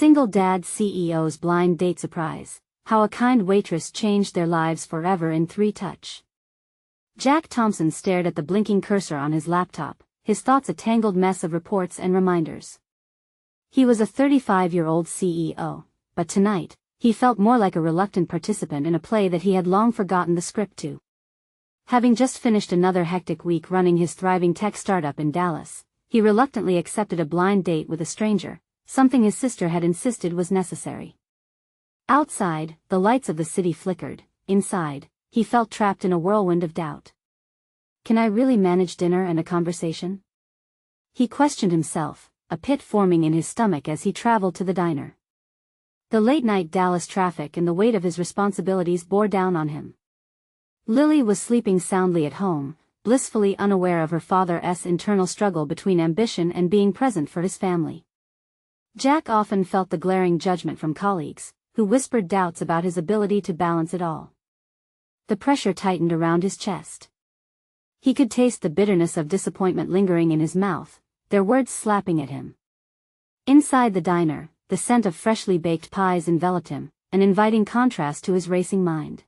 Single dad CEO's blind date surprise. How a kind waitress changed their lives forever in 3 touch. Jack Thompson stared at the blinking cursor on his laptop, his thoughts a tangled mess of reports and reminders. He was a 35-year-old CEO, but tonight, he felt more like a reluctant participant in a play that he had long forgotten the script to. Having just finished another hectic week running his thriving tech startup in Dallas, he reluctantly accepted a blind date with a stranger, something his sister had insisted was necessary. Outside, the lights of the city flickered. Inside, he felt trapped in a whirlwind of doubt. Can I really manage dinner and a conversation? He questioned himself, a pit forming in his stomach as he traveled to the diner. The late-night Dallas traffic and the weight of his responsibilities bore down on him. Lily was sleeping soundly at home, blissfully unaware of her father's internal struggle between ambition and being present for his family. Jack often felt the glaring judgment from colleagues, who whispered doubts about his ability to balance it all. The pressure tightened around his chest. He could taste the bitterness of disappointment lingering in his mouth, their words slapping at him. Inside the diner, the scent of freshly baked pies enveloped him, an inviting contrast to his racing mind.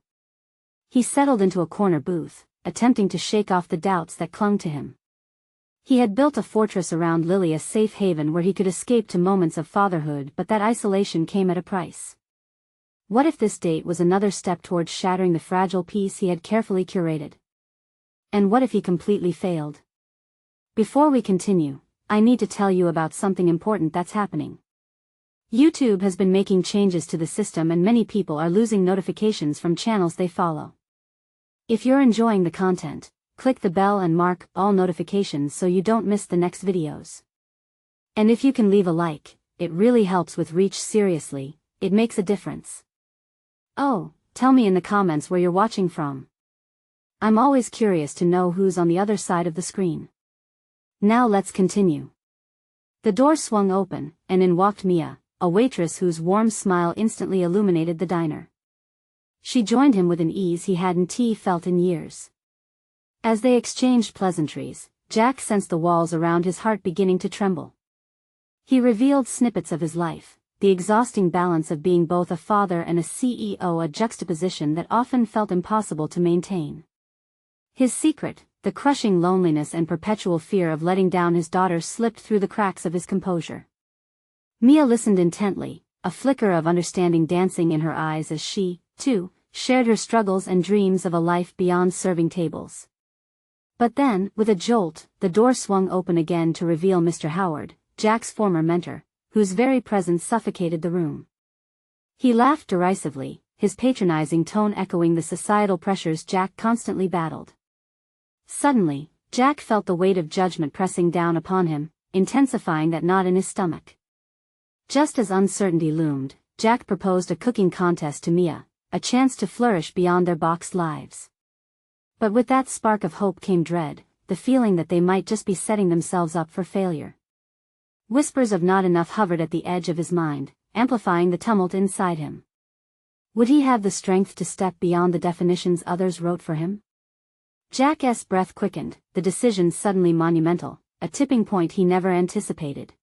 He settled into a corner booth, attempting to shake off the doubts that clung to him. He had built a fortress around Lily, a safe haven where he could escape to moments of fatherhood, but that isolation came at a price. What if this date was another step towards shattering the fragile peace he had carefully curated? And what if he completely failed? Before we continue, I need to tell you about something important that's happening. YouTube has been making changes to the system and many people are losing notifications from channels they follow. If you're enjoying the content, click the bell and mark all notifications so you don't miss the next videos. And if you can leave a like, it really helps with reach. Seriously, it makes a difference. Oh, tell me in the comments where you're watching from. I'm always curious to know who's on the other side of the screen. Now let's continue. The door swung open, and in walked Mia, a waitress whose warm smile instantly illuminated the diner. She joined him with an ease he hadn't felt in years. As they exchanged pleasantries, Jack sensed the walls around his heart beginning to tremble. He revealed snippets of his life, the exhausting balance of being both a father and a CEO, a juxtaposition that often felt impossible to maintain. His secret, the crushing loneliness and perpetual fear of letting down his daughter, slipped through the cracks of his composure. Mia listened intently, a flicker of understanding dancing in her eyes as she, too, shared her struggles and dreams of a life beyond serving tables. But then, with a jolt, the door swung open again to reveal Mr. Howard, Jack's former mentor, whose very presence suffocated the room. He laughed derisively, his patronizing tone echoing the societal pressures Jack constantly battled. Suddenly, Jack felt the weight of judgment pressing down upon him, intensifying that knot in his stomach. Just as uncertainty loomed, Jack proposed a cooking contest to Mia, a chance to flourish beyond their boxed lives. But with that spark of hope came dread, the feeling that they might just be setting themselves up for failure. Whispers of not enough hovered at the edge of his mind, amplifying the tumult inside him. Would he have the strength to step beyond the definitions others wrote for him? Jack's breath quickened, the decision suddenly monumental, a tipping point he never anticipated.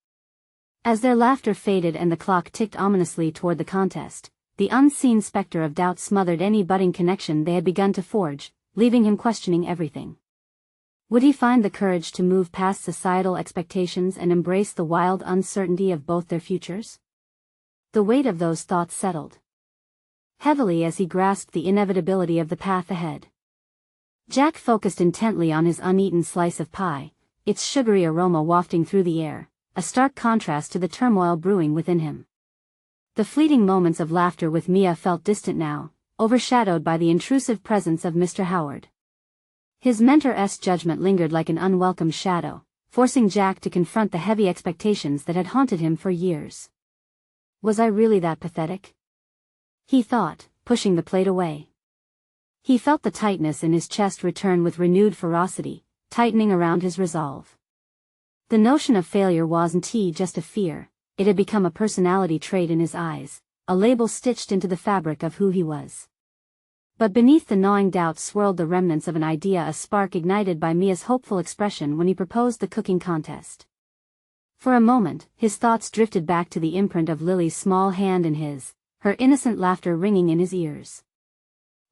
As their laughter faded and the clock ticked ominously toward the contest, the unseen specter of doubt smothered any budding connection they had begun to forge, leaving him questioning everything. Would he find the courage to move past societal expectations and embrace the wild uncertainty of both their futures? The weight of those thoughts settled heavily as he grasped the inevitability of the path ahead. Jack focused intently on his uneaten slice of pie, its sugary aroma wafting through the air, a stark contrast to the turmoil brewing within him. The fleeting moments of laughter with Mia felt distant now, overshadowed by the intrusive presence of Mr. Howard. His mentor's judgment lingered like an unwelcome shadow, forcing Jack to confront the heavy expectations that had haunted him for years. Was I really that pathetic? He thought, pushing the plate away. He felt the tightness in his chest return with renewed ferocity, tightening around his resolve. The notion of failure wasn't just a fear, it had become a personality trait in his eyes, a label stitched into the fabric of who he was. But beneath the gnawing doubt swirled the remnants of an idea, a spark ignited by Mia's hopeful expression when he proposed the cooking contest. For a moment, his thoughts drifted back to the imprint of Lily's small hand in his, her innocent laughter ringing in his ears.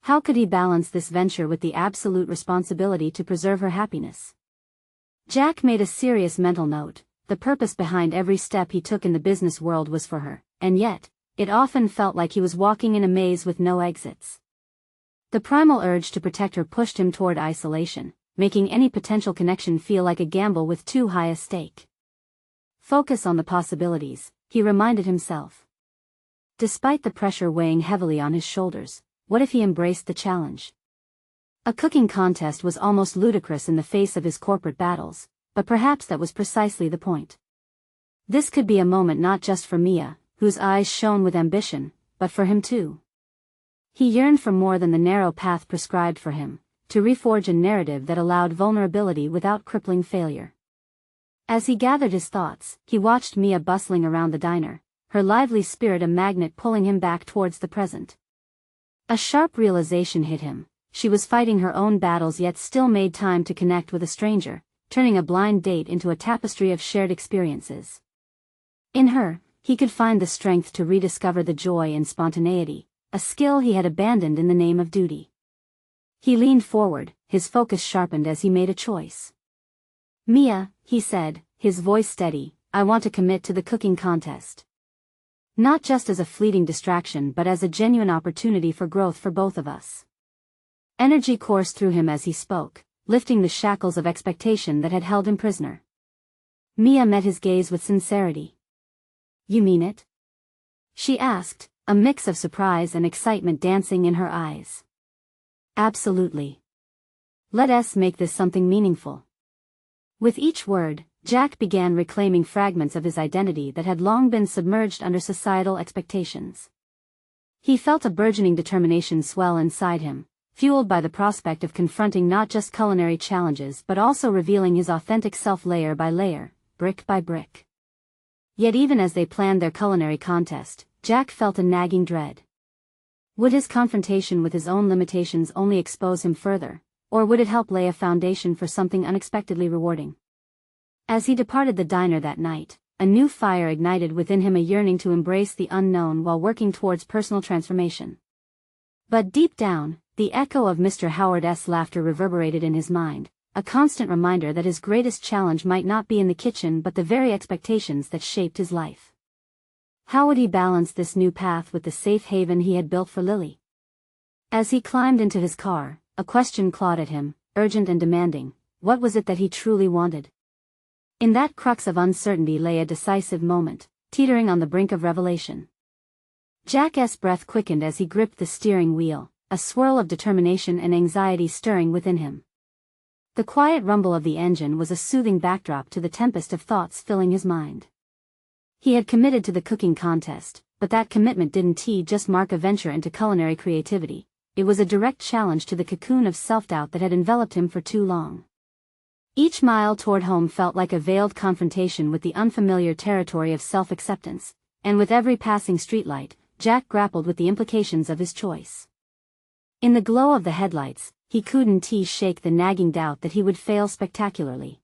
How could he balance this venture with the absolute responsibility to preserve her happiness? Jack made a serious mental note. The purpose behind every step he took in the business world was for her, and yet, it often felt like he was walking in a maze with no exits. The primal urge to protect her pushed him toward isolation, making any potential connection feel like a gamble with too high a stake. Focus on the possibilities, he reminded himself. Despite the pressure weighing heavily on his shoulders, what if he embraced the challenge? A cooking contest was almost ludicrous in the face of his corporate battles, but perhaps that was precisely the point. This could be a moment not just for Mia, whose eyes shone with ambition, but for him too. He yearned for more than the narrow path prescribed for him, to reforge a narrative that allowed vulnerability without crippling failure. As he gathered his thoughts, he watched Mia bustling around the diner, her lively spirit a magnet pulling him back towards the present. A sharp realization hit him. She was fighting her own battles yet still made time to connect with a stranger, turning a blind date into a tapestry of shared experiences. In her, he could find the strength to rediscover the joy and spontaneity, a skill he had abandoned in the name of duty. He leaned forward, his focus sharpened as he made a choice. "Mia," he said, his voice steady, "I want to commit to the cooking contest. Not just as a fleeting distraction but as a genuine opportunity for growth for both of us." Energy coursed through him as he spoke, lifting the shackles of expectation that had held him prisoner. Mia met his gaze with sincerity. "You mean it?" she asked, a mix of surprise and excitement dancing in her eyes. "Absolutely. Let us make this something meaningful." With each word, Jack began reclaiming fragments of his identity that had long been submerged under societal expectations. He felt a burgeoning determination swell inside him, fueled by the prospect of confronting not just culinary challenges but also revealing his authentic self layer by layer, brick by brick. Yet even as they planned their culinary contest, Jack felt a nagging dread. Would his confrontation with his own limitations only expose him further, or would it help lay a foundation for something unexpectedly rewarding? As he departed the diner that night, a new fire ignited within him, a yearning to embrace the unknown while working towards personal transformation. But deep down, the echo of Mr. Howard's laughter reverberated in his mind, a constant reminder that his greatest challenge might not be in the kitchen but the very expectations that shaped his life. How would he balance this new path with the safe haven he had built for Lily? As he climbed into his car, a question clawed at him, urgent and demanding. What was it that he truly wanted? In that crux of uncertainty lay a decisive moment, teetering on the brink of revelation. Jack's breath quickened as he gripped the steering wheel, a swirl of determination and anxiety stirring within him. The quiet rumble of the engine was a soothing backdrop to the tempest of thoughts filling his mind. He had committed to the cooking contest, but that commitment didn't just mark a venture into culinary creativity. It was a direct challenge to the cocoon of self-doubt that had enveloped him for too long. Each mile toward home felt like a veiled confrontation with the unfamiliar territory of self-acceptance, and with every passing streetlight, Jack grappled with the implications of his choice. In the glow of the headlights, he couldn't shake the nagging doubt that he would fail spectacularly.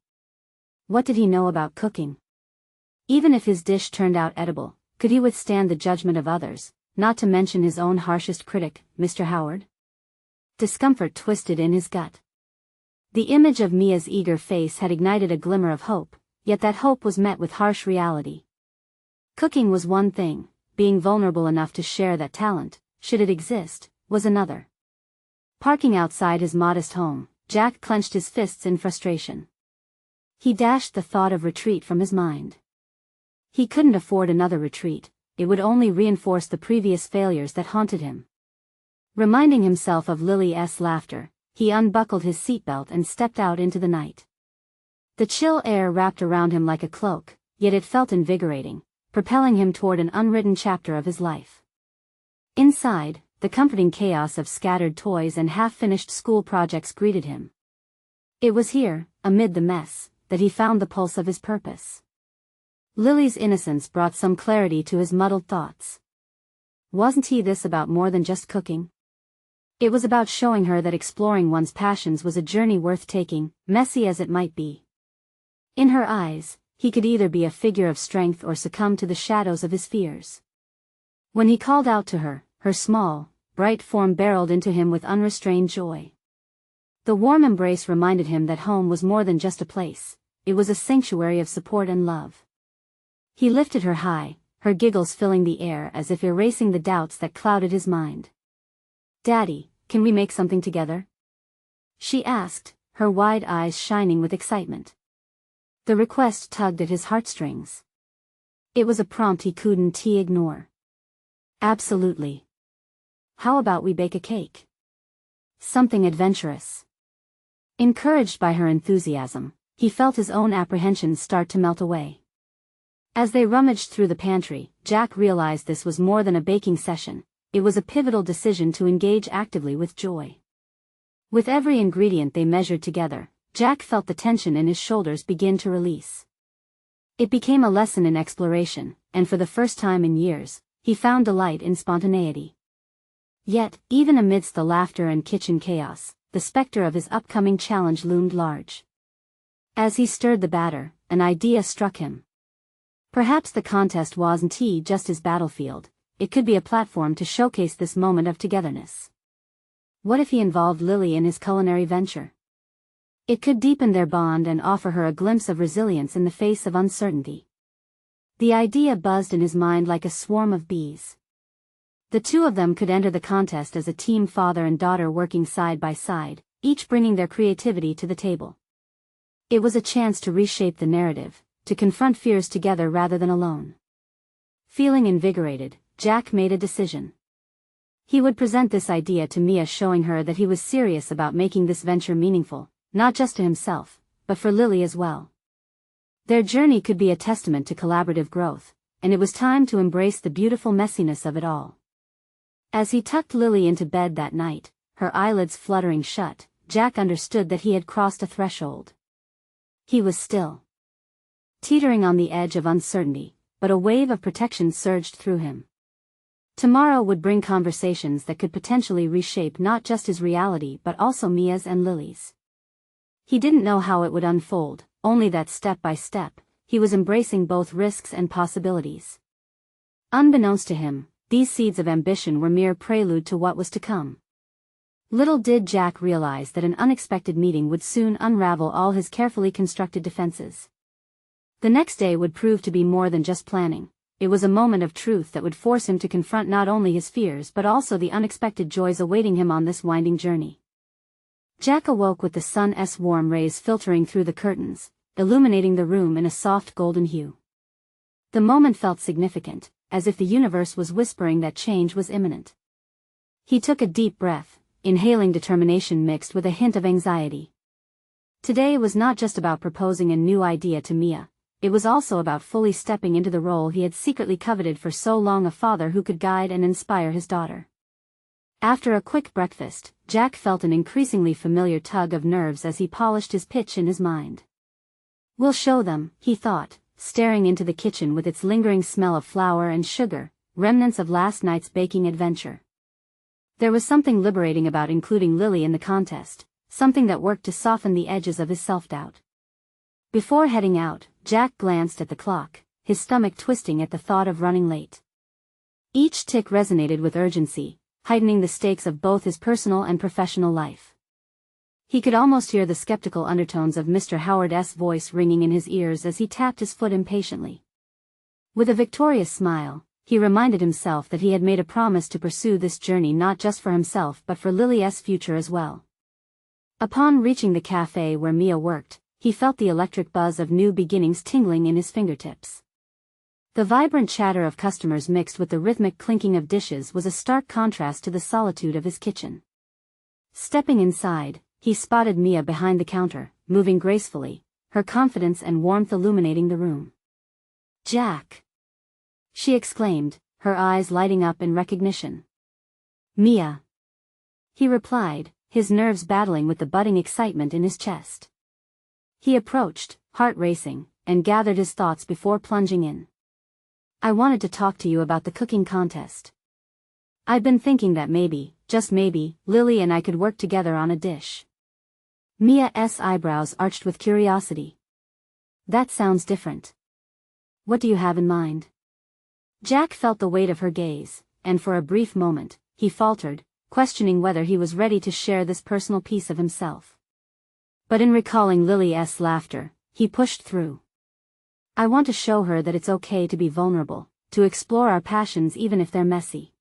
What did he know about cooking? Even if his dish turned out edible, could he withstand the judgment of others, not to mention his own harshest critic, Mr. Howard? Discomfort twisted in his gut. The image of Mia's eager face had ignited a glimmer of hope, yet that hope was met with harsh reality. Cooking was one thing, being vulnerable enough to share that talent, should it exist, was another. Parking outside his modest home, Jack clenched his fists in frustration. He dashed the thought of retreat from his mind. He couldn't afford another retreat. It would only reinforce the previous failures that haunted him. Reminding himself of Lily's laughter, he unbuckled his seatbelt and stepped out into the night. The chill air wrapped around him like a cloak, yet it felt invigorating, propelling him toward an unwritten chapter of his life. Inside, the comforting chaos of scattered toys and half-finished school projects greeted him. It was here, amid the mess, that he found the pulse of his purpose. Lily's innocence brought some clarity to his muddled thoughts. Wasn't this about more than just cooking? It was about showing her that exploring one's passions was a journey worth taking, messy as it might be. In her eyes, he could either be a figure of strength or succumb to the shadows of his fears. When he called out to her, her small, bright form barreled into him with unrestrained joy. The warm embrace reminded him that home was more than just a place, it was a sanctuary of support and love. He lifted her high, her giggles filling the air as if erasing the doubts that clouded his mind. "Daddy, can we make something together?" she asked, her wide eyes shining with excitement. The request tugged at his heartstrings. It was a prompt he couldn't ignore. "Absolutely. How about we bake a cake? Something adventurous." Encouraged by her enthusiasm, he felt his own apprehensions start to melt away. As they rummaged through the pantry, Jack realized this was more than a baking session, it was a pivotal decision to engage actively with joy. With every ingredient they measured together, Jack felt the tension in his shoulders begin to release. It became a lesson in exploration, and for the first time in years, he found delight in spontaneity. Yet, even amidst the laughter and kitchen chaos, the specter of his upcoming challenge loomed large. As he stirred the batter, an idea struck him. Perhaps the contest wasn't just his battlefield, it could be a platform to showcase this moment of togetherness. What if he involved Lily in his culinary venture? It could deepen their bond and offer her a glimpse of resilience in the face of uncertainty. The idea buzzed in his mind like a swarm of bees. The two of them could enter the contest as a team, father and daughter working side by side, each bringing their creativity to the table. It was a chance to reshape the narrative, to confront fears together rather than alone. Feeling invigorated, Jack made a decision. He would present this idea to Mia, showing her that he was serious about making this venture meaningful, not just to himself, but for Lily as well. Their journey could be a testament to collaborative growth, and it was time to embrace the beautiful messiness of it all. As he tucked Lily into bed that night, her eyelids fluttering shut, Jack understood that he had crossed a threshold. He was still teetering on the edge of uncertainty, but a wave of protection surged through him. Tomorrow would bring conversations that could potentially reshape not just his reality but also Mia's and Lily's. He didn't know how it would unfold, only that step by step, he was embracing both risks and possibilities. Unbeknownst to him, these seeds of ambition were mere prelude to what was to come. Little did Jack realize that an unexpected meeting would soon unravel all his carefully constructed defenses. The next day would prove to be more than just planning. It was a moment of truth that would force him to confront not only his fears but also the unexpected joys awaiting him on this winding journey. Jack awoke with the sun's warm rays filtering through the curtains, illuminating the room in a soft golden hue. The moment felt significant, as if the universe was whispering that change was imminent. He took a deep breath, inhaling determination mixed with a hint of anxiety. Today was not just about proposing a new idea to Mia. It was also about fully stepping into the role he had secretly coveted for so long, a father who could guide and inspire his daughter. After a quick breakfast, Jack felt an increasingly familiar tug of nerves as he polished his pitch in his mind. "We'll show them," he thought, staring into the kitchen with its lingering smell of flour and sugar, remnants of last night's baking adventure. There was something liberating about including Lily in the contest, something that worked to soften the edges of his self-doubt. Before heading out, Jack glanced at the clock, his stomach twisting at the thought of running late. Each tick resonated with urgency, heightening the stakes of both his personal and professional life. He could almost hear the skeptical undertones of Mr. Howard's voice ringing in his ears as he tapped his foot impatiently. With a victorious smile, he reminded himself that he had made a promise to pursue this journey not just for himself but for Lily's future as well. Upon reaching the cafe where Mia worked, he felt the electric buzz of new beginnings tingling in his fingertips. The vibrant chatter of customers mixed with the rhythmic clinking of dishes was a stark contrast to the solitude of his kitchen. Stepping inside, he spotted Mia behind the counter, moving gracefully, her confidence and warmth illuminating the room. "Jack!" she exclaimed, her eyes lighting up in recognition. "Mia!" he replied, his nerves battling with the budding excitement in his chest. He approached, heart racing, and gathered his thoughts before plunging in. "I wanted to talk to you about the cooking contest. I've been thinking that maybe, just maybe, Lily and I could work together on a dish." Mia's eyebrows arched with curiosity. That sounds different. What do you have in mind? Jack felt the weight of her gaze, and for a brief moment, he faltered, questioning whether he was ready to share this personal piece of himself. But in recalling Lily's laughter, he pushed through. I want to show her that it's okay to be vulnerable, to explore our passions even if they're messy.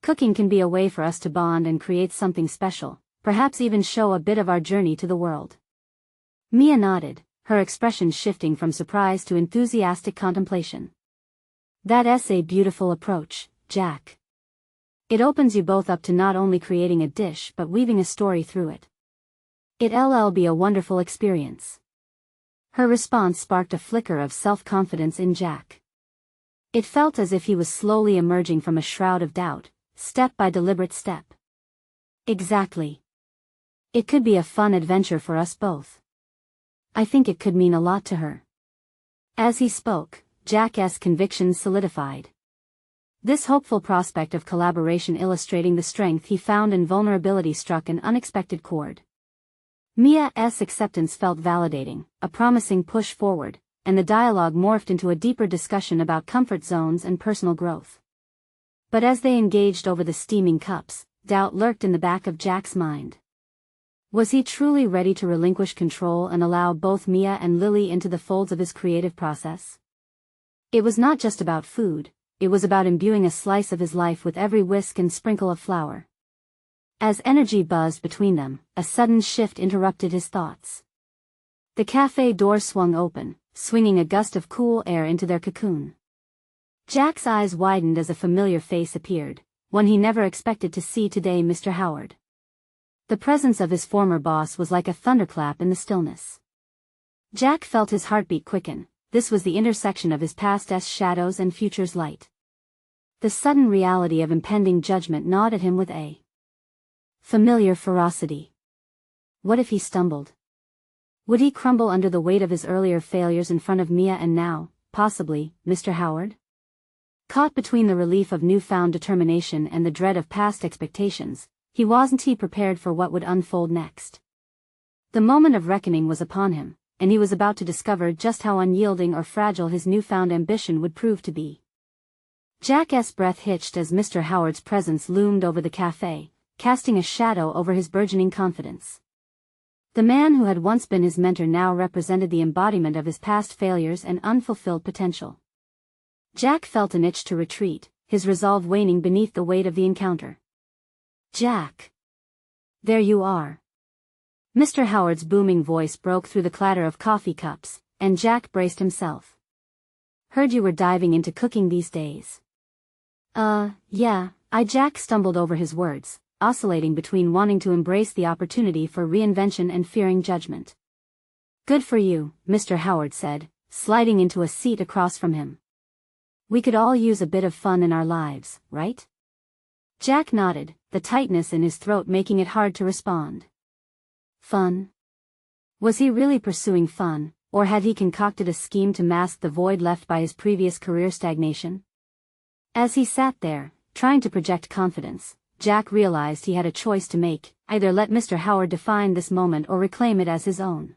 Cooking can be a way for us to bond and create something special, perhaps even show a bit of our journey to the world. Mia nodded, her expression shifting from surprise to enthusiastic contemplation. That's a beautiful approach, Jack. It opens you both up to not only creating a dish but weaving a story through it. It'll be a wonderful experience. Her response sparked a flicker of self-confidence in Jack. It felt as if he was slowly emerging from a shroud of doubt, step by deliberate step. Exactly. It could be a fun adventure for us both. I think it could mean a lot to her. As he spoke, Jack's convictions solidified. This hopeful prospect of collaboration illustrating the strength he found in vulnerability struck an unexpected chord. Mia's acceptance felt validating, a promising push forward, and the dialogue morphed into a deeper discussion about comfort zones and personal growth. But as they engaged over the steaming cups, doubt lurked in the back of Jack's mind. Was he truly ready to relinquish control and allow both Mia and Lily into the folds of his creative process? It was not just about food, it was about imbuing a slice of his life with every whisk and sprinkle of flour. As energy buzzed between them, a sudden shift interrupted his thoughts. The cafe door swung open, swinging a gust of cool air into their cocoon. Jack's eyes widened as a familiar face appeared, one he never expected to see today: Mr. Howard. The presence of his former boss was like a thunderclap in the stillness. Jack felt his heartbeat quicken. This was the intersection of his past's shadows and future's light. The sudden reality of impending judgment gnawed at him with a familiar ferocity. What if he stumbled? Would he crumble under the weight of his earlier failures in front of Mia and now, possibly, Mr. Howard? Caught between the relief of newfound determination and the dread of past expectations, he wasn't prepared for what would unfold next. The moment of reckoning was upon him, and he was about to discover just how unyielding or fragile his newfound ambition would prove to be. Jack's breath hitched as Mr. Howard's presence loomed over the cafe, casting a shadow over his burgeoning confidence. The man who had once been his mentor now represented the embodiment of his past failures and unfulfilled potential. Jack felt an itch to retreat, his resolve waning beneath the weight of the encounter. Jack! There you are. Mr. Howard's booming voice broke through the clatter of coffee cups, and Jack braced himself. Heard you were diving into cooking these days. Yeah, Jack stumbled over his words, oscillating between wanting to embrace the opportunity for reinvention and fearing judgment. Good for you, Mr. Howard said, sliding into a seat across from him. We could all use a bit of fun in our lives, right? Jack nodded, the tightness in his throat making it hard to respond. Fun? Was he really pursuing fun, or had he concocted a scheme to mask the void left by his previous career stagnation? As he sat there, trying to project confidence, Jack realized he had a choice to make: either let Mr. Howard define this moment or reclaim it as his own.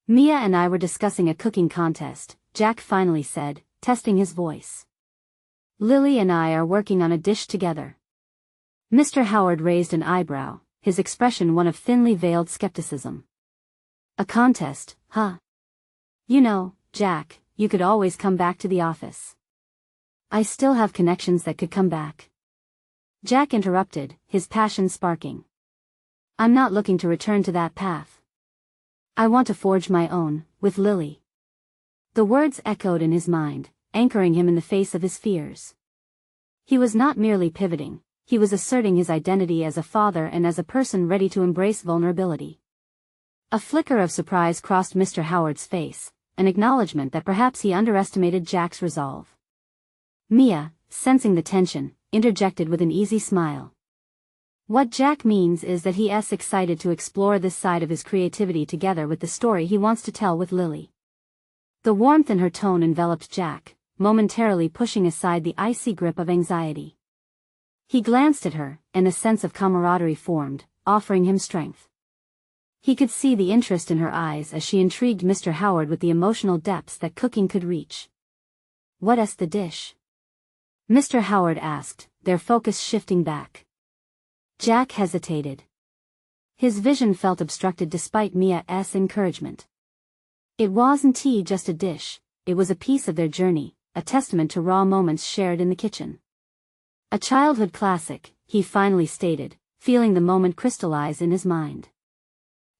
Mia and I were discussing a cooking contest, Jack finally said, testing his voice. Lily and I are working on a dish together. Mr. Howard raised an eyebrow, his expression one of thinly veiled skepticism. A contest, huh? You know, Jack, you could always come back to the office. I still have connections that could come back. Jack interrupted, his passion sparking. I'm not looking to return to that path. I want to forge my own, with Lily. The words echoed in his mind, anchoring him in the face of his fears. He was not merely pivoting, he was asserting his identity as a father and as a person ready to embrace vulnerability. A flicker of surprise crossed Mr. Howard's face, an acknowledgement that perhaps he underestimated Jack's resolve. Mia, sensing the tension, interjected with an easy smile. What Jack means is that he's excited to explore this side of his creativity together with the story he wants to tell with Lily. The warmth in her tone enveloped Jack, momentarily pushing aside the icy grip of anxiety. He glanced at her, and a sense of camaraderie formed, offering him strength. He could see the interest in her eyes as she intrigued Mr. Howard with the emotional depths that cooking could reach. "What's the dish?" Mr. Howard asked, their focus shifting back. Jack hesitated. His vision felt obstructed despite Mia's encouragement. It wasn't just a dish, it was a piece of their journey, a testament to raw moments shared in the kitchen. "A childhood classic," he finally stated, feeling the moment crystallize in his mind.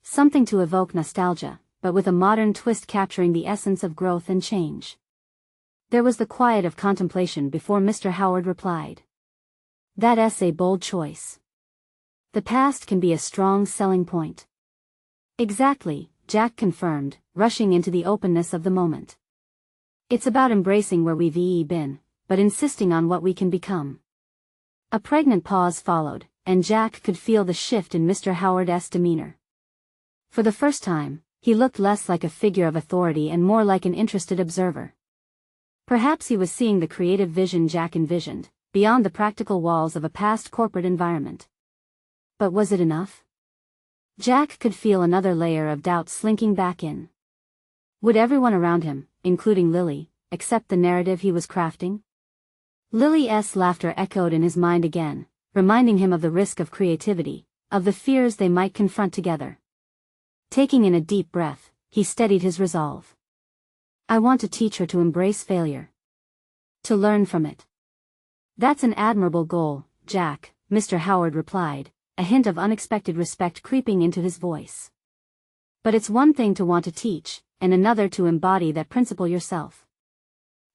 Something to evoke nostalgia, but with a modern twist capturing the essence of growth and change. There was the quiet of contemplation before Mr. Howard replied. "That's a bold choice. The past can be a strong selling point." "Exactly," Jack confirmed, rushing into the openness of the moment. "It's about embracing where we've been, but insisting on what we can become." A pregnant pause followed, and Jack could feel the shift in Mr. Howard's demeanor. For the first time, he looked less like a figure of authority and more like an interested observer. Perhaps he was seeing the creative vision Jack envisioned, beyond the practical walls of a past corporate environment. But was it enough? Jack could feel another layer of doubt slinking back in. Would everyone around him, including Lily, accept the narrative he was crafting? Lily's laughter echoed in his mind again, reminding him of the risk of creativity, of the fears they might confront together. Taking in a deep breath, he steadied his resolve. "I want to teach her to embrace failure. To learn from it." "That's an admirable goal, Jack," Mr. Howard replied, a hint of unexpected respect creeping into his voice. "But it's one thing to want to teach, and another to embody that principle yourself."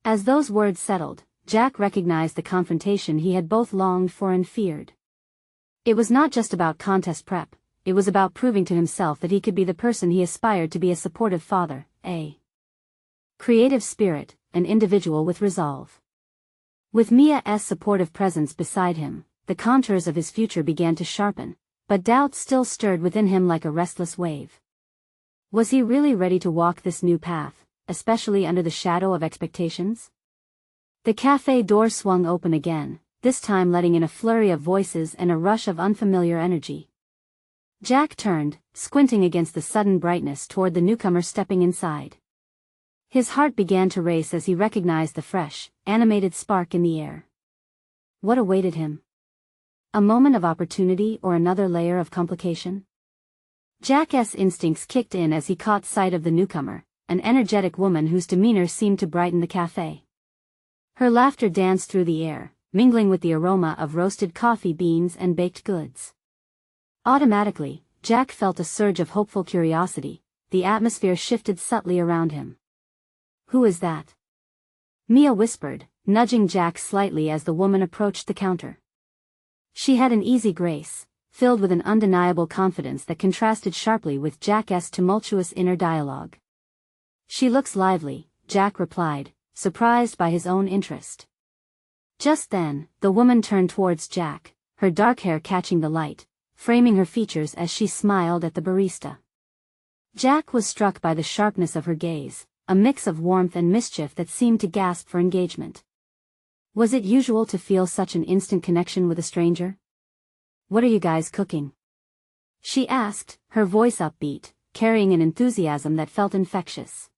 As those words settled, Jack recognized the confrontation he had both longed for and feared. It was not just about contest prep, it was about proving to himself that he could be the person he aspired to be: a supportive father, a creative spirit, an individual with resolve. With Mia's supportive presence beside him, the contours of his future began to sharpen, but doubt still stirred within him like a restless wave. Was he really ready to walk this new path, especially under the shadow of expectations? The cafe door swung open again, this time letting in a flurry of voices and a rush of unfamiliar energy. Jack turned, squinting against the sudden brightness toward the newcomer stepping inside. His heart began to race as he recognized the fresh, animated spark in the air. What awaited him? A moment of opportunity or another layer of complication? Jack's instincts kicked in as he caught sight of the newcomer, an energetic woman whose demeanor seemed to brighten the cafe. Her laughter danced through the air, mingling with the aroma of roasted coffee beans and baked goods. Automatically, Jack felt a surge of hopeful curiosity. The atmosphere shifted subtly around him. "Who is that?" Mia whispered, nudging Jack slightly as the woman approached the counter. She had an easy grace, filled with an undeniable confidence that contrasted sharply with Jack's tumultuous inner dialogue. "She looks lively," Jack replied, surprised by his own interest. Just then, the woman turned towards Jack, her dark hair catching the light, framing her features as she smiled at the barista. Jack was struck by the sharpness of her gaze, a mix of warmth and mischief that seemed to gasp for engagement. Was it usual to feel such an instant connection with a stranger? "What are you guys cooking?" she asked, her voice upbeat, carrying an enthusiasm that felt infectious.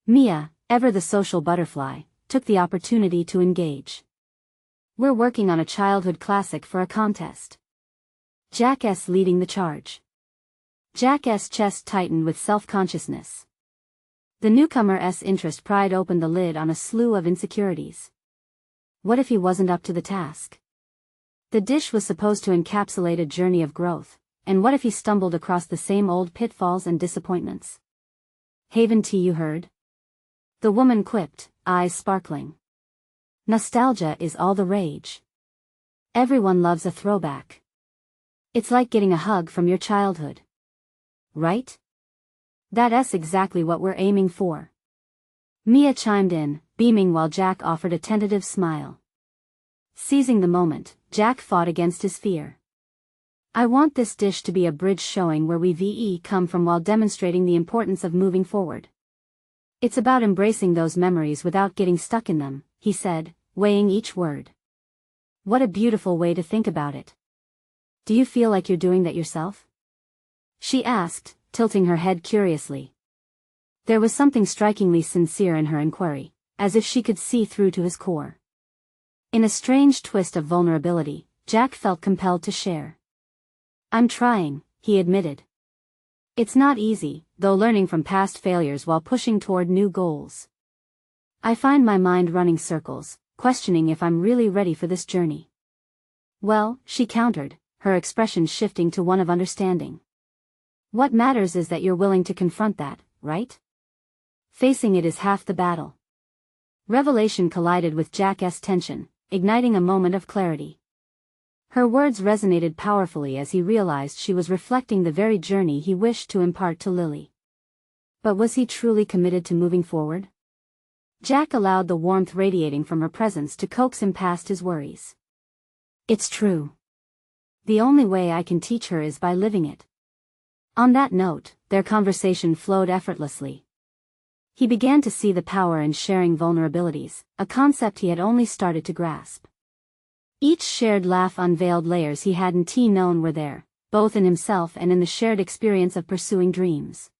Mia, ever the social butterfly, took the opportunity to engage. "We're working on a childhood classic for a contest." Jack's leading the charge. Jack's chest tightened with self-consciousness. The newcomer's interest pried open the lid on a slew of insecurities. What if he wasn't up to the task? The dish was supposed to encapsulate a journey of growth, and what if he stumbled across the same old pitfalls and disappointments? "Haven tea, you heard?" the woman quipped, eyes sparkling. "Nostalgia is all the rage. Everyone loves a throwback. It's like getting a hug from your childhood. Right? That's exactly what we're aiming for." Mia chimed in, beaming while Jack offered a tentative smile. Seizing the moment, Jack fought against his fear. "I want this dish to be a bridge showing where we've come from while demonstrating the importance of moving forward. It's about embracing those memories without getting stuck in them," he said, weighing each word. "What a beautiful way to think about it. Do you feel like you're doing that yourself?" she asked, tilting her head curiously. There was something strikingly sincere in her inquiry, as if she could see through to his core. In a strange twist of vulnerability, Jack felt compelled to share. I'm trying, he admitted. It's not easy, though, learning from past failures while pushing toward new goals. I find my mind running circles, questioning if I'm really ready for this journey. Well, she countered, her expression shifting to one of understanding. What matters is that you're willing to confront that, right? Facing it is half the battle. Revelation collided with Jack's tension, igniting a moment of clarity. Her words resonated powerfully as he realized she was reflecting the very journey he wished to impart to Lily. But was he truly committed to moving forward? Jack allowed the warmth radiating from her presence to coax him past his worries. It's true. The only way I can teach her is by living it. On that note, their conversation flowed effortlessly. He began to see the power in sharing vulnerabilities, a concept he had only started to grasp. Each shared laugh unveiled layers he hadn't known were there, both in himself and in the shared experience of pursuing dreams.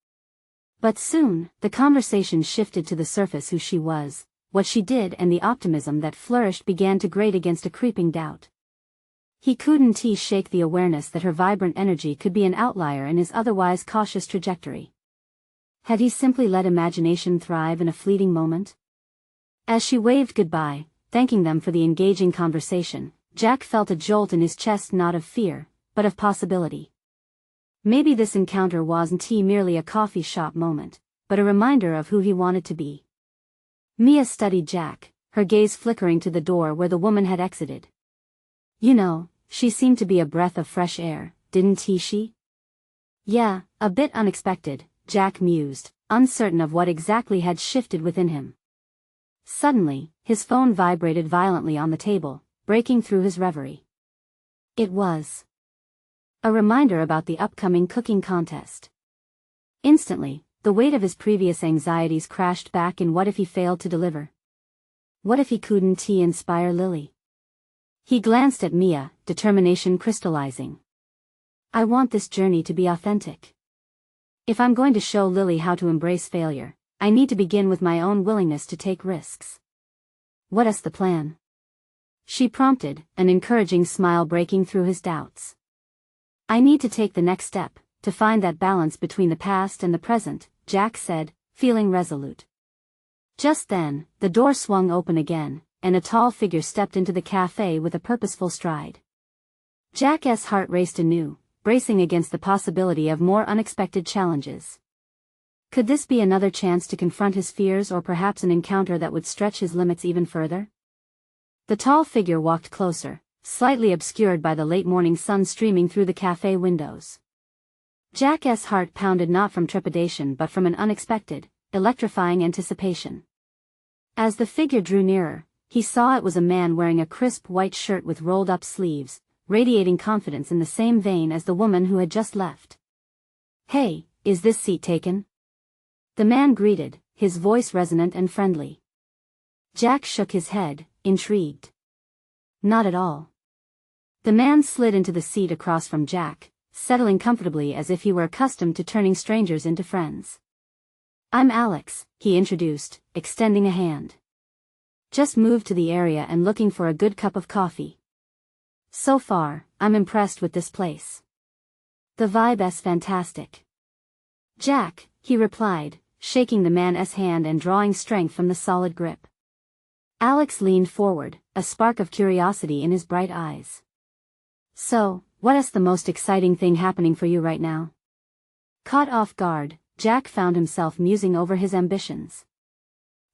But soon, the conversation shifted to the surface: who she was, what she did, and the optimism that flourished began to grate against a creeping doubt. He couldn't shake the awareness that her vibrant energy could be an outlier in his otherwise cautious trajectory. Had he simply let imagination thrive in a fleeting moment? As she waved goodbye, thanking them for the engaging conversation, Jack felt a jolt in his chest, not of fear, but of possibility. Maybe this encounter wasn't merely a coffee shop moment, but a reminder of who he wanted to be. Mia studied Jack, her gaze flickering to the door where the woman had exited. You know, she seemed to be a breath of fresh air, didn't she? Yeah, a bit unexpected, Jack mused, uncertain of what exactly had shifted within him. Suddenly, his phone vibrated violently on the table, breaking through his reverie. It was a reminder about the upcoming cooking contest. Instantly, the weight of his previous anxieties crashed back in what if he failed to deliver? What if he couldn't inspire Lily? He glanced at Mia, determination crystallizing. I want this journey to be authentic. If I'm going to show Lily how to embrace failure, I need to begin with my own willingness to take risks. What's the plan? She prompted, an encouraging smile breaking through his doubts. I need to take the next step, to find that balance between the past and the present, Jack said, feeling resolute. Just then, the door swung open again, and a tall figure stepped into the cafe with a purposeful stride. Jack's heart raced anew, bracing against the possibility of more unexpected challenges. Could this be another chance to confront his fears, or perhaps an encounter that would stretch his limits even further? The tall figure walked closer, slightly obscured by the late morning sun streaming through the cafe windows. Jack's heart pounded not from trepidation but from an unexpected, electrifying anticipation. As the figure drew nearer, he saw it was a man wearing a crisp white shirt with rolled-up sleeves, radiating confidence in the same vein as the woman who had just left. Hey, is this seat taken? The man greeted, his voice resonant and friendly. Jack shook his head, intrigued. Not at all. The man slid into the seat across from Jack, settling comfortably as if he were accustomed to turning strangers into friends. I'm Alex, he introduced, extending a hand. Just moved to the area and looking for a good cup of coffee. So far, I'm impressed with this place. The vibe's fantastic. Jack, he replied, shaking the man's hand and drawing strength from the solid grip. Alex leaned forward, a spark of curiosity in his bright eyes. So, what's the most exciting thing happening for you right now? Caught off guard, Jack found himself musing over his ambitions.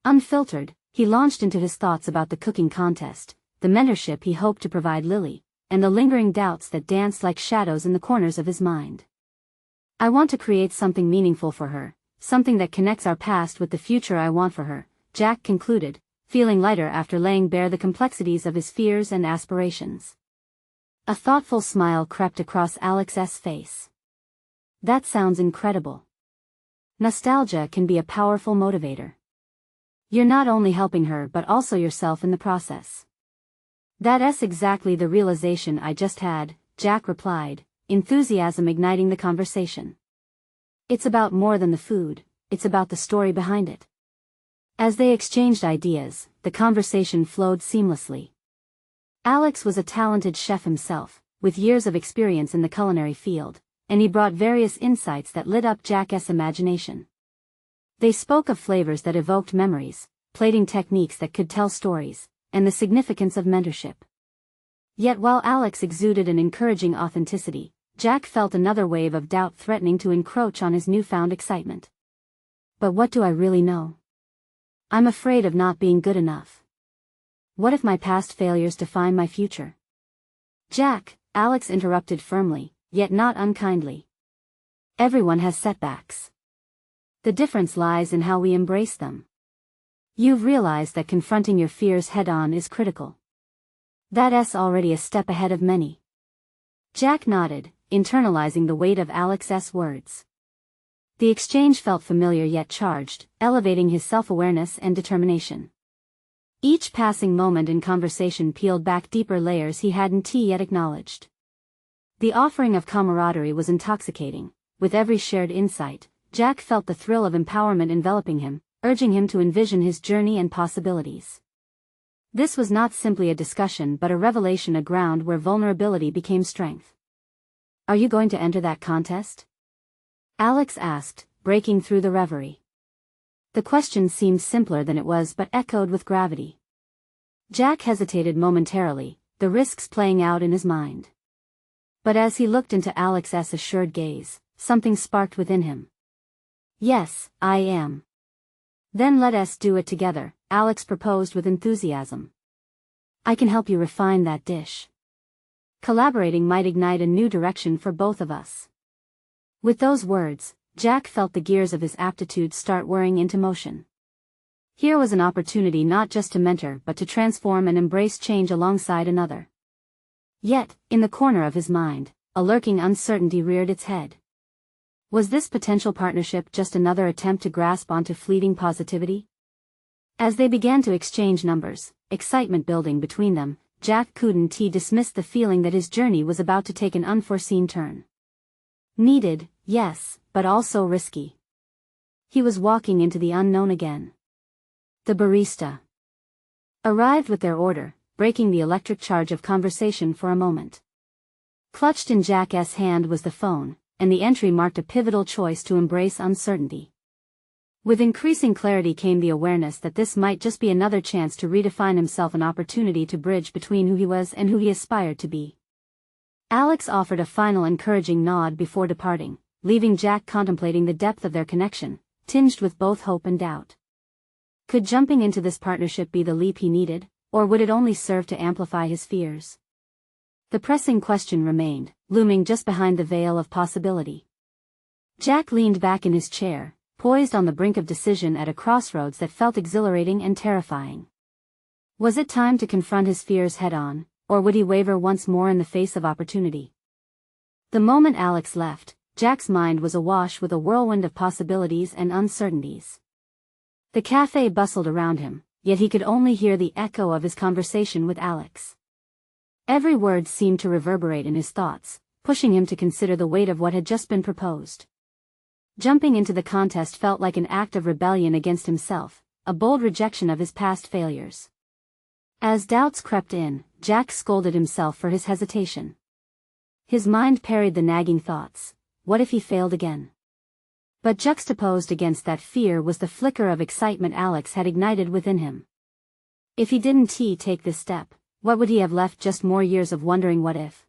Unfiltered, he launched into his thoughts about the cooking contest, the mentorship he hoped to provide Lily, and the lingering doubts that danced like shadows in the corners of his mind. I want to create something meaningful for her, something that connects our past with the future I want for her, Jack concluded, feeling lighter after laying bare the complexities of his fears and aspirations. A thoughtful smile crept across Alex's face. That sounds incredible. Nostalgia can be a powerful motivator. You're not only helping her but also yourself in the process. That's exactly the realization I just had, Jack replied, enthusiasm igniting the conversation. It's about more than the food, it's about the story behind it. As they exchanged ideas, the conversation flowed seamlessly. Alex was a talented chef himself, with years of experience in the culinary field, and he brought various insights that lit up Jack's imagination. They spoke of flavors that evoked memories, plating techniques that could tell stories, and the significance of mentorship. Yet while Alex exuded an encouraging authenticity, Jack felt another wave of doubt threatening to encroach on his newfound excitement. But what do I really know? I'm afraid of not being good enough. What if my past failures define my future? Jack, Alex interrupted firmly, yet not unkindly. Everyone has setbacks. The difference lies in how we embrace them. You've realized that confronting your fears head-on is critical. That's already a step ahead of many. Jack nodded, internalizing the weight of Alex's words. The exchange felt familiar yet charged, elevating his self-awareness and determination. Each passing moment in conversation peeled back deeper layers he hadn't yet acknowledged. The offering of camaraderie was intoxicating. With every shared insight, Jack felt the thrill of empowerment enveloping him, urging him to envision his journey and possibilities. This was not simply a discussion but a revelation, a ground where vulnerability became strength. Are you going to enter that contest? Alex asked, breaking through the reverie. The question seemed simpler than it was but echoed with gravity. Jack hesitated momentarily, the risks playing out in his mind. But as he looked into Alex's assured gaze, something sparked within him. Yes, I am. Then let us do it together, Alex proposed with enthusiasm. I can help you refine that dish. Collaborating might ignite a new direction for both of us. With those words, Jack felt the gears of his aptitude start whirring into motion. Here was an opportunity not just to mentor but to transform and embrace change alongside another. Yet, in the corner of his mind, a lurking uncertainty reared its head. Was this potential partnership just another attempt to grasp onto fleeting positivity? As they began to exchange numbers, excitement building between them, Jack couldn't dismiss the feeling that his journey was about to take an unforeseen turn. Needed, yes, but also risky. He was walking into the unknown again. The barista arrived with their order, breaking the electric charge of conversation for a moment. Clutched in Jack's hand was the phone, and the entry marked a pivotal choice to embrace uncertainty. With increasing clarity came the awareness that this might just be another chance to redefine himself, an opportunity to bridge between who he was and who he aspired to be. Alex offered a final encouraging nod before departing, leaving Jack contemplating the depth of their connection, tinged with both hope and doubt. Could jumping into this partnership be the leap he needed, or would it only serve to amplify his fears? The pressing question remained, looming just behind the veil of possibility. Jack leaned back in his chair, poised on the brink of decision at a crossroads that felt exhilarating and terrifying. Was it time to confront his fears head-on, or would he waver once more in the face of opportunity? The moment Alex left, Jack's mind was awash with a whirlwind of possibilities and uncertainties. The cafe bustled around him, yet he could only hear the echo of his conversation with Alex. Every word seemed to reverberate in his thoughts, pushing him to consider the weight of what had just been proposed. Jumping into the contest felt like an act of rebellion against himself, a bold rejection of his past failures. As doubts crept in, Jack scolded himself for his hesitation. His mind parried the nagging thoughts, what if he failed again? But juxtaposed against that fear was the flicker of excitement Alex had ignited within him. If he didn't take this step, what would he have left? Just more years of wondering what if?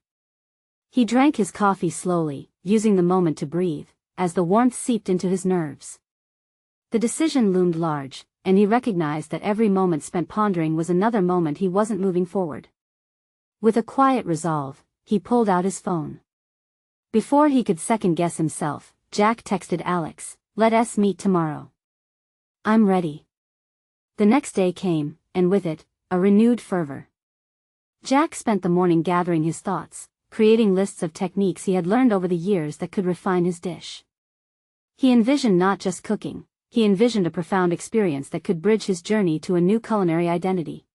He drank his coffee slowly, using the moment to breathe, as the warmth seeped into his nerves. The decision loomed large, and he recognized that every moment spent pondering was another moment he wasn't moving forward. With a quiet resolve, he pulled out his phone. Before he could second-guess himself, Jack texted Alex, "Let us meet tomorrow." "I'm ready." The next day came, and with it, a renewed fervor. Jack spent the morning gathering his thoughts, creating lists of techniques he had learned over the years that could refine his dish. He envisioned not just cooking, he envisioned a profound experience that could bridge his journey to a new culinary identity.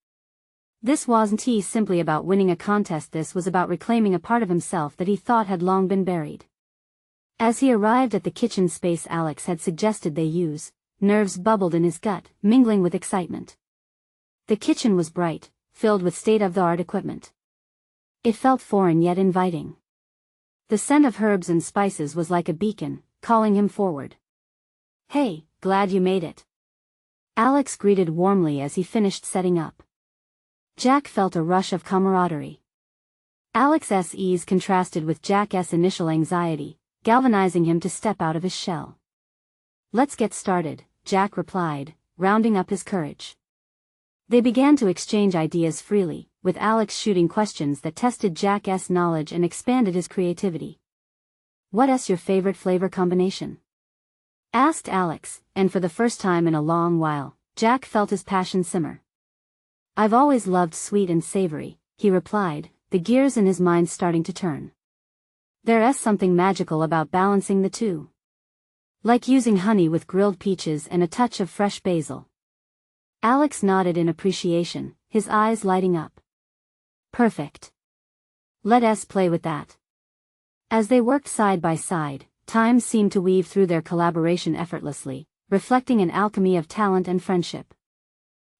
This wasn't simply about winning a contest, this was about reclaiming a part of himself that he thought had long been buried. As he arrived at the kitchen space Alex had suggested they use, nerves bubbled in his gut, mingling with excitement. The kitchen was bright, filled with state-of-the-art equipment. It felt foreign yet inviting. The scent of herbs and spices was like a beacon, calling him forward. "Hey, glad you made it," Alex greeted warmly as he finished setting up. Jack felt a rush of camaraderie. Alex's ease contrasted with Jack's initial anxiety, galvanizing him to step out of his shell. "Let's get started," Jack replied, rounding up his courage. They began to exchange ideas freely, with Alex shooting questions that tested Jack's knowledge and expanded his creativity. "What's your favorite flavor combination?" asked Alex, and for the first time in a long while, Jack felt his passion simmer. "I've always loved sweet and savory," he replied, the gears in his mind starting to turn. "There's something magical about balancing the two. Like using honey with grilled peaches and a touch of fresh basil." Alex nodded in appreciation, his eyes lighting up. "Perfect. Let's play with that." As they worked side by side, time seemed to weave through their collaboration effortlessly, reflecting an alchemy of talent and friendship.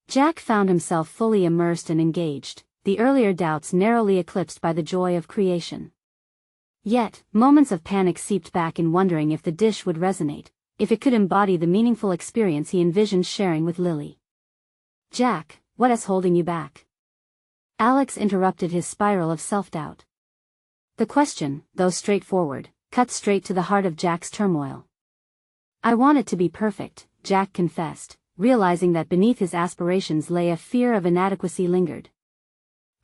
Jack found himself fully immersed and engaged, the earlier doubts narrowly eclipsed by the joy of creation. Yet, moments of panic seeped back in wondering if the dish would resonate, if it could embody the meaningful experience he envisioned sharing with Lily. "Jack, what's holding you back?" Alex interrupted his spiral of self-doubt. The question, though straightforward, cut straight to the heart of Jack's turmoil. "I want it to be perfect," Jack confessed, realizing that beneath his aspirations lay a fear of inadequacy lingered.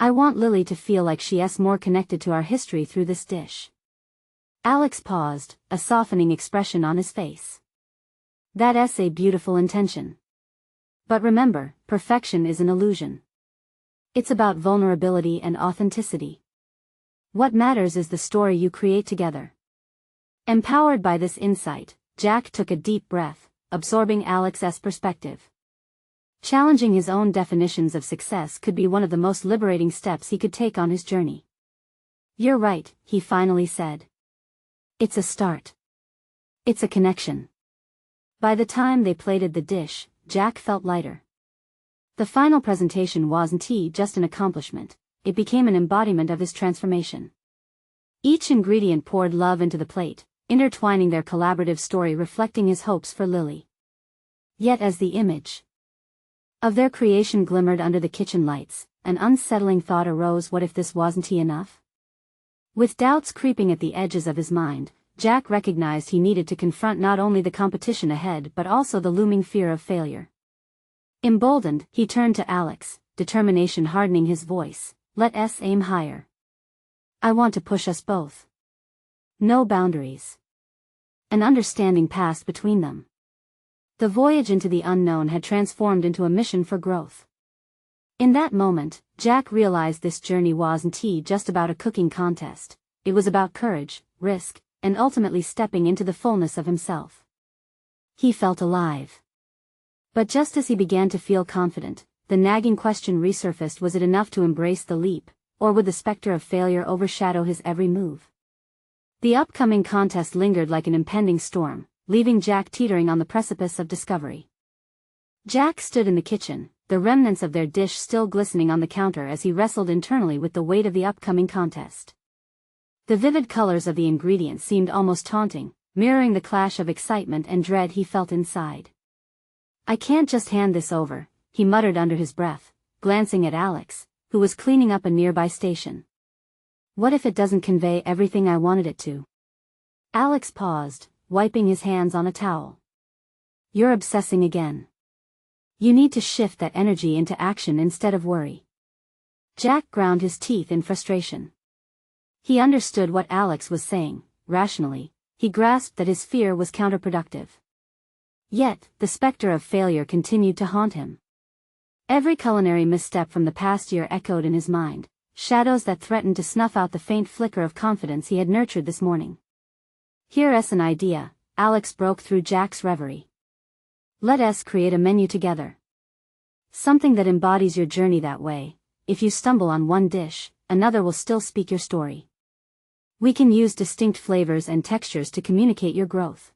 "I want Lily to feel like she's more connected to our history through this dish." Alex paused, a softening expression on his face. "That's a beautiful intention. But remember, perfection is an illusion. It's about vulnerability and authenticity. What matters is the story you create together." Empowered by this insight, Jack took a deep breath, absorbing Alex's perspective. Challenging his own definitions of success could be one of the most liberating steps he could take on his journey. "You're right," he finally said. "It's a start. It's a connection." By the time they plated the dish, Jack felt lighter. The final presentation wasn't just an accomplishment, it became an embodiment of his transformation. Each ingredient poured love into the plate, intertwining their collaborative story reflecting his hopes for Lily. Yet as the image of their creation glimmered under the kitchen lights, an unsettling thought arose: what if this wasn't enough? With doubts creeping at the edges of his mind, Jack recognized he needed to confront not only the competition ahead but also the looming fear of failure. Emboldened, he turned to Alex, determination hardening his voice. "Let's aim higher. I want to push us both." No boundaries. An understanding passed between them. The voyage into the unknown had transformed into a mission for growth. In that moment, Jack realized this journey wasn't just about a cooking contest, it was about courage, risk, and ultimately stepping into the fullness of himself. He felt alive. But just as he began to feel confident, the nagging question resurfaced: was it enough to embrace the leap, or would the specter of failure overshadow his every move? The upcoming contest lingered like an impending storm, leaving Jack teetering on the precipice of discovery. Jack stood in the kitchen, the remnants of their dish still glistening on the counter as he wrestled internally with the weight of the upcoming contest. The vivid colors of the ingredients seemed almost taunting, mirroring the clash of excitement and dread he felt inside. "I can't just hand this over," he muttered under his breath, glancing at Alex, who was cleaning up a nearby station. "What if it doesn't convey everything I wanted it to?" Alex paused, wiping his hands on a towel. "You're obsessing again. You need to shift that energy into action instead of worry." Jack ground his teeth in frustration. He understood what Alex was saying. Rationally, he grasped that his fear was counterproductive. Yet, the specter of failure continued to haunt him. Every culinary misstep from the past year echoed in his mind, shadows that threatened to snuff out the faint flicker of confidence he had nurtured this morning. "Here's an idea," Alex broke through Jack's reverie. "Let's create a menu together. Something that embodies your journey that way. if you stumble on one dish, another will still speak your story. We can use distinct flavors and textures to communicate your growth.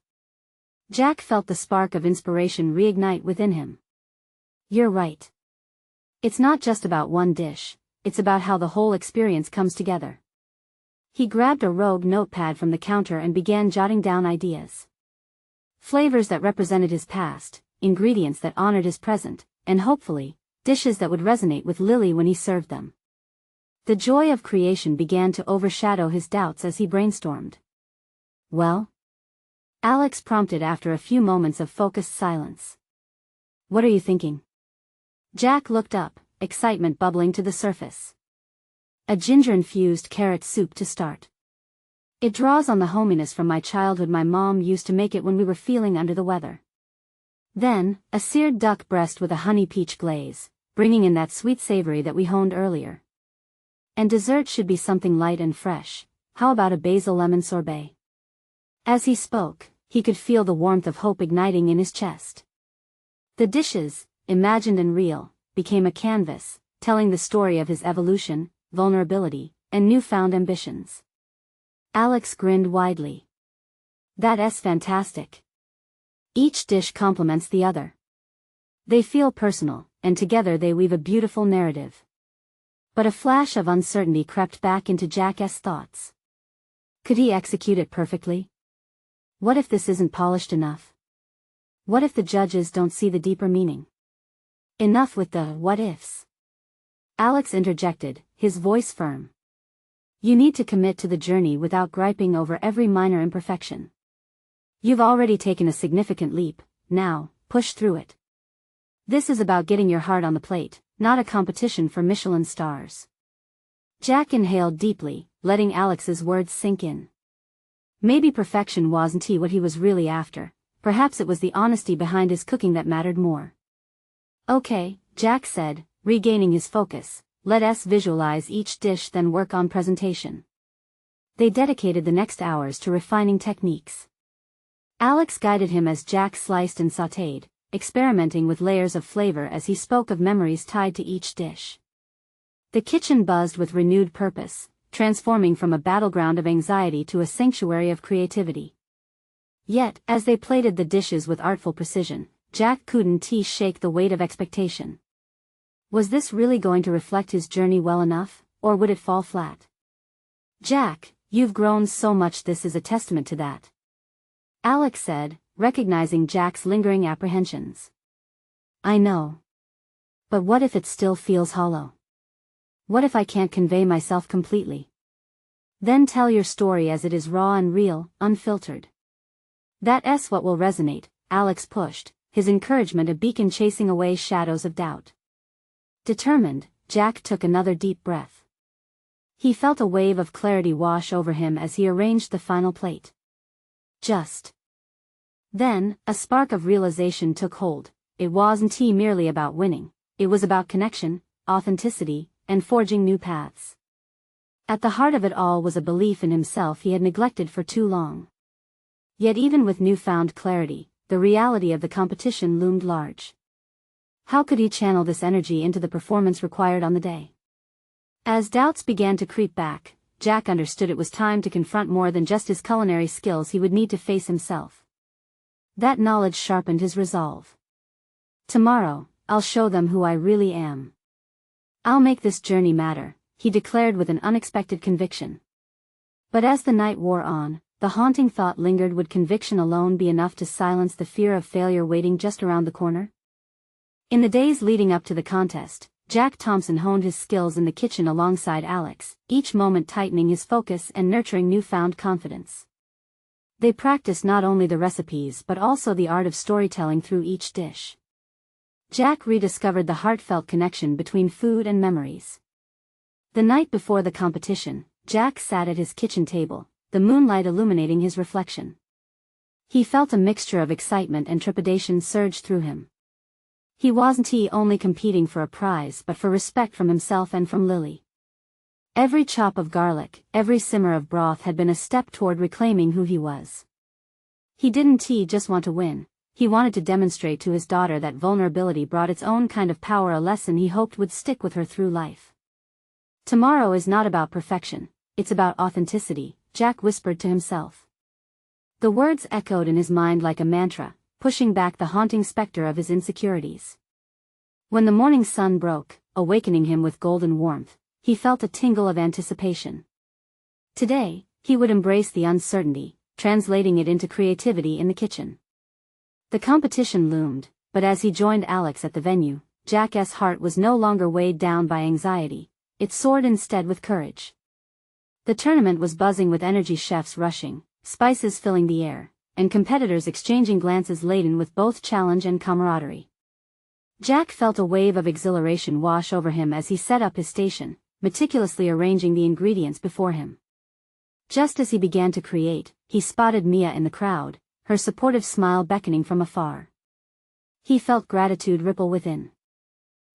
Jack felt the spark of inspiration reignite within him. You're right. It's not just about one dish, it's about how the whole experience comes together. He grabbed a rogue notepad from the counter and began jotting down ideas. Flavors that represented his past, ingredients that honored his present, and hopefully, dishes that would resonate with Lily when he served them. The joy of creation began to overshadow his doubts as he brainstormed. Well? Alex prompted after a few moments of focused silence. What are you thinking? Jack looked up, excitement bubbling to the surface. A ginger-infused carrot soup to start. It draws on the hominess from my childhood. My mom used to make it when we were feeling under the weather. Then, a seared duck breast with a honey peach glaze, bringing in that sweet savory that we honed earlier. And dessert should be something light and fresh. How about a basil lemon sorbet? As he spoke, he could feel the warmth of hope igniting in his chest. The dishes, imagined and real, became a canvas, telling the story of his evolution, vulnerability, and newfound ambitions. Alex grinned widely. That's fantastic. Each dish complements the other. They feel personal, and together they weave a beautiful narrative. But a flash of uncertainty crept back into Jack's thoughts. Could he execute it perfectly? What if this isn't polished enough? What if the judges don't see the deeper meaning? Enough with the what-ifs. Alex interjected, his voice firm. You need to commit to the journey without griping over every minor imperfection. You've already taken a significant leap, now, push through it. This is about getting your heart on the plate, not a competition for Michelin stars. Jack inhaled deeply, letting Alex's words sink in. Maybe perfection wasn't what he was really after, perhaps it was the honesty behind his cooking that mattered more. Okay, Jack said, regaining his focus, let us visualize each dish then work on presentation. They dedicated the next hours to refining techniques. Alex guided him as Jack sliced and sautéed, experimenting with layers of flavor as he spoke of memories tied to each dish. The kitchen buzzed with renewed purpose, transforming from a battleground of anxiety to a sanctuary of creativity. Yet, as they plated the dishes with artful precision, Jack couldn't shake the weight of expectation. Was this really going to reflect his journey well enough, or would it fall flat? Jack, you've grown so much. This is a testament to that. Alex said, recognizing Jack's lingering apprehensions. I know. But what if it still feels hollow? What if I can't convey myself completely? Then tell your story as it is, raw and real, unfiltered. That's what will resonate, Alex pushed, his encouragement a beacon chasing away shadows of doubt. Determined, Jack took another deep breath. He felt a wave of clarity wash over him as he arranged the final plate. Then, a spark of realization took hold. It wasn't merely about winning, it was about connection, authenticity, and forging new paths. At the heart of it all was a belief in himself he had neglected for too long. Yet even with newfound clarity, the reality of the competition loomed large. How could he channel this energy into the performance required on the day? As doubts began to creep back, Jack understood it was time to confront more than just his culinary skills. He would need to face himself. That knowledge sharpened his resolve. Tomorrow, I'll show them who I really am. I'll make this journey matter, he declared with an unexpected conviction. But as the night wore on, the haunting thought lingered: would conviction alone be enough to silence the fear of failure waiting just around the corner? In the days leading up to the contest, Jack Thompson honed his skills in the kitchen alongside Alex, each moment tightening his focus and nurturing newfound confidence. They practiced not only the recipes but also the art of storytelling through each dish. Jack rediscovered the heartfelt connection between food and memories. The night before the competition, Jack sat at his kitchen table, the moonlight illuminating his reflection. He felt a mixture of excitement and trepidation surge through him. He wasn't only competing for a prize but for respect from himself and from Lily. Every chop of garlic, every simmer of broth had been a step toward reclaiming who he was. He didn't just want to win, he wanted to demonstrate to his daughter that vulnerability brought its own kind of power, a lesson he hoped would stick with her through life. Tomorrow is not about perfection, it's about authenticity, Jack whispered to himself. The words echoed in his mind like a mantra, pushing back the haunting specter of his insecurities. When the morning sun broke, awakening him with golden warmth, he felt a tingle of anticipation. Today, he would embrace the uncertainty, translating it into creativity in the kitchen. The competition loomed, but as he joined Alex at the venue, Jack's heart was no longer weighed down by anxiety, it soared instead with courage. The tournament was buzzing with energy, chefs rushing, spices filling the air, and competitors exchanging glances laden with both challenge and camaraderie. Jack felt a wave of exhilaration wash over him as he set up his station, meticulously arranging the ingredients before him. Just as he began to create, he spotted Mia in the crowd, her supportive smile beckoning from afar. He felt gratitude ripple within.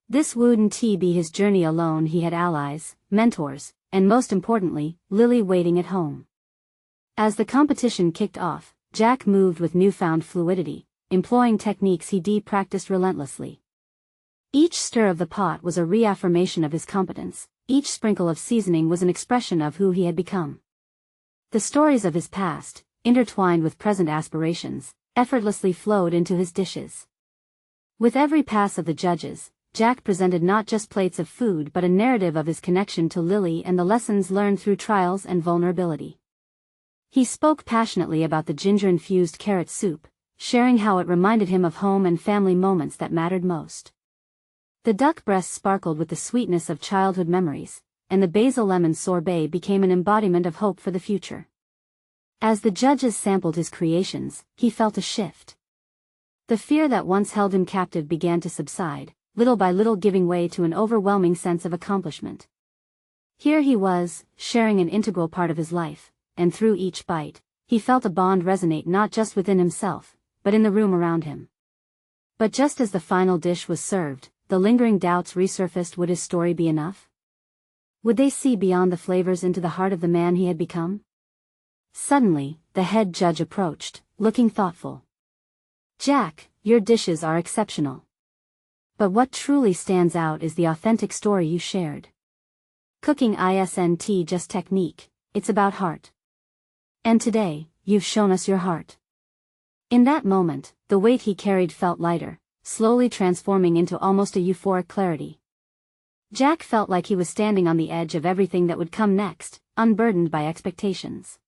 This wouldn't be his journey alone, he had allies, mentors, and most importantly, Lily waiting at home. As the competition kicked off, Jack moved with newfound fluidity, employing techniques he practiced relentlessly. Each stir of the pot was a reaffirmation of his competence, each sprinkle of seasoning was an expression of who he had become. The stories of his past, intertwined with present aspirations, effortlessly flowed into his dishes. With every pass of the judges, Jack presented not just plates of food but a narrative of his connection to Lily and the lessons learned through trials and vulnerability. He spoke passionately about the ginger-infused carrot soup, sharing how it reminded him of home and family moments that mattered most. The duck breast sparkled with the sweetness of childhood memories, and the basil lemon sorbet became an embodiment of hope for the future. As the judges sampled his creations, he felt a shift. The fear that once held him captive began to subside, little by little giving way to an overwhelming sense of accomplishment. Here he was, sharing an integral part of his life, and through each bite, he felt a bond resonate not just within himself, but in the room around him. But just as the final dish was served, the lingering doubts resurfaced. Would his story be enough? Would they see beyond the flavors into the heart of the man he had become? Suddenly, the head judge approached, looking thoughtful. Jack, your dishes are exceptional. But what truly stands out is the authentic story you shared. Cooking isn't just technique, it's about heart. And today, you've shown us your heart. In that moment, the weight he carried felt lighter, slowly transforming into almost a euphoric clarity. Jack felt like he was standing on the edge of everything that would come next, unburdened by expectations.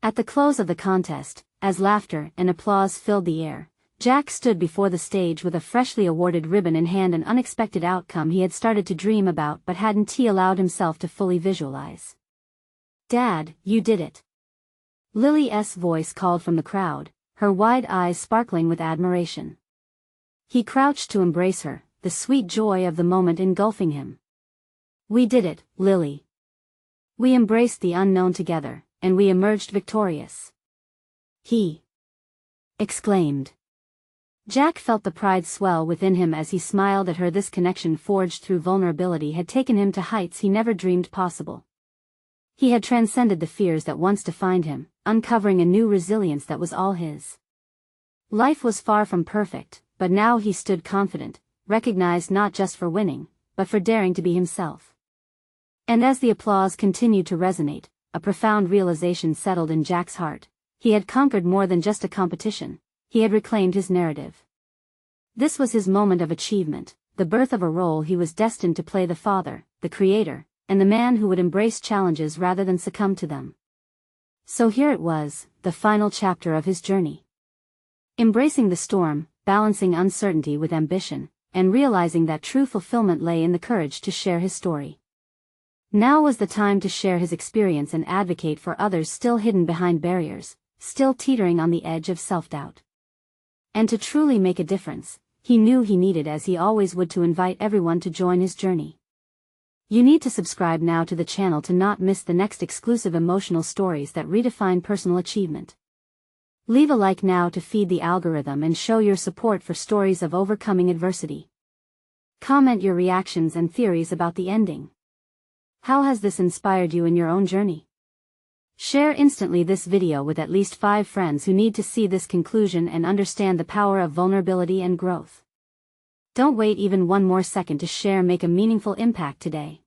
At the close of the contest, as laughter and applause filled the air, Jack stood before the stage with a freshly awarded ribbon in hand, an unexpected outcome he had started to dream about but hadn't allowed himself to fully visualize. Dad, you did it. Lily's voice called from the crowd, her wide eyes sparkling with admiration. He crouched to embrace her, the sweet joy of the moment engulfing him. We did it, Lily. We embraced the unknown together, and we emerged victorious. He exclaimed. Jack felt the pride swell within him as he smiled at her. This connection forged through vulnerability had taken him to heights he never dreamed possible. He had transcended the fears that once defined him, uncovering a new resilience that was all his. Life was far from perfect, but now he stood confident, recognized not just for winning, but for daring to be himself. And as the applause continued to resonate, a profound realization settled in Jack's heart. He had conquered more than just a competition. He had reclaimed his narrative. This was his moment of achievement, the birth of a role he was destined to play: the father, the creator, and the man who would embrace challenges rather than succumb to them. So here it was, the final chapter of his journey. Embracing the storm, balancing uncertainty with ambition, and realizing that true fulfillment lay in the courage to share his story. Now was the time to share his experience and advocate for others still hidden behind barriers, still teetering on the edge of self-doubt. And to truly make a difference, he knew he needed, as he always would, to invite everyone to join his journey. You need to subscribe now to the channel to not miss the next exclusive emotional stories that redefine personal achievement. Leave a like now to feed the algorithm and show your support for stories of overcoming adversity. Comment your reactions and theories about the ending. How has this inspired you in your own journey? Share instantly this video with at least 5 friends who need to see this conclusion and understand the power of vulnerability and growth. Don't wait even one more second to share. Make a meaningful impact today.